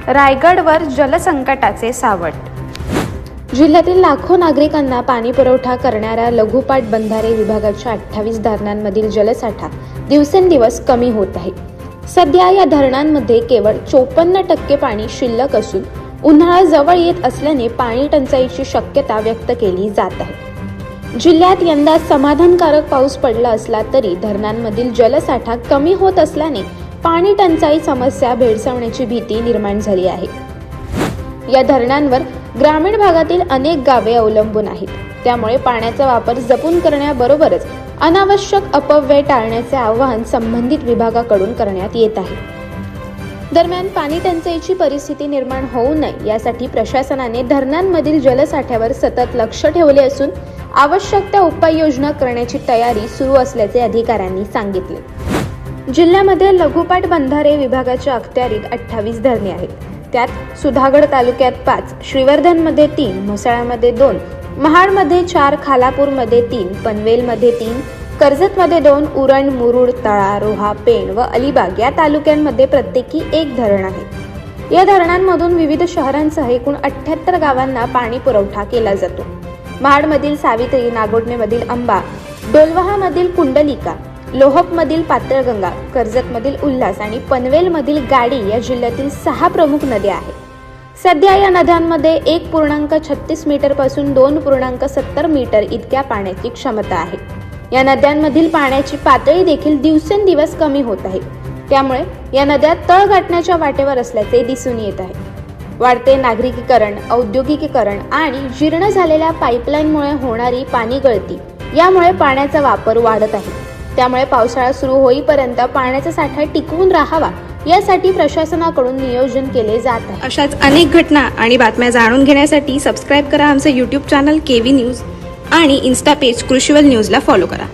रायगडवर जलसंकटाचे सावट। जिल्ह्यातील लाखो नागरिकांना पाणी पुरवठा करणाऱ्या लघुपाट बंधारे विभागाच्या 28 धरणांमधील जलसाठा दिवसेंदिवस कमी होत आहे। सध्या या धरणांमध्ये केवळ 54% पाणी शिल्लक असून उन्हाळा जवळ येत असल्याने पाणी टंचाईची शक्यता व्यक्त केली जात आहे। जिल्ह्यात यंदा समाधानकारक पाऊस पडला असला तरी धरणांमधील जलसाठा कमी होत असल्याने पाणी टंचाई समस्या भेडसावण्याची भीती निर्माण झाली आहे। या धरणांवर ग्रामीण भागातील अनेक गावे अवलंबून आहेत, त्यामुळे पाण्याचा वापर जपून करण्याबरोबरच अनावश्यक अपव्यय टाळण्याचे आवाहन संबंधित विभागाकडून करण्यात येत आहे। दरम्यान पाणी टंचाईची परिस्थिती निर्माण होऊ नये यासाठी प्रशासनाने धरणांमधील जलसाठ्यावर सतत लक्ष ठेवले असून आवश्यक त्या उपाययोजना करण्याची तयारी सुरू असल्याचे अधिकाऱ्यांनी सांगितले। जिल्ह्यामध्ये लघुपाट बंधारे विभागाच्या अखत्यारीत 28 धरणे आहेत। त्यात सुधागड तालुक्यात 5, श्रीवर्धनमध्ये 3, म्हसळामध्ये 2, महाडमध्ये 4, खालापूरमध्ये 3, पनवेलमध्ये 3, कर्जतमध्ये 2, उरण, मुरुड, तळा, रोहा, पेण व अलिबाग या तालुक्यांमध्ये प्रत्येकी 1 धरण आहे। या धरणांमधून विविध शहरांसह एकूण 78 गावांना पाणी पुरवठा केला जातो। महाडमधील सावित्री, नागोठणेमधील अंबा, डोलवहामधील कुंडलिका, लोहपमधील पातळगंगा, कर्जतमधील उल्हास आणि पनवेलमधील गाडी या जिल्ह्यातील 6 प्रमुख नद्या आहेत। सध्या या नद्यांमध्ये 1.36 मीटर पासून 2.70 मीटर इतक्या पाण्याची क्षमता आहे। या नद्यांमधील पाण्याची पातळी देखील दिवसेंदिवस कमी होत आहे, त्यामुळे या नद्या तळ गाठण्याच्या वाटेवर असल्याचे दिसून येत आहे। वाढते नागरिकीकरण, औद्योगिकीकरण आणि जीर्ण झालेल्या पाईपलाईनमुळे होणारी पाणी गळती यामुळे पाण्याचा वापर वाढत आहे। त्यामुळे पावसाळा सुरू होईपर्यंत पाण्याचा साठा टिकवून राहावा यासाठी प्रशासनाकडून नियोजन केले जात आहे। अशाच अनेक घटना आणि बातम्या जाणून घेण्यासाठी सबस्क्राईब करा आमचे YouTube चॅनल केव्ही न्यूज आणि इन्स्टा पेज कृषीवल न्यूजला फॉलो करा।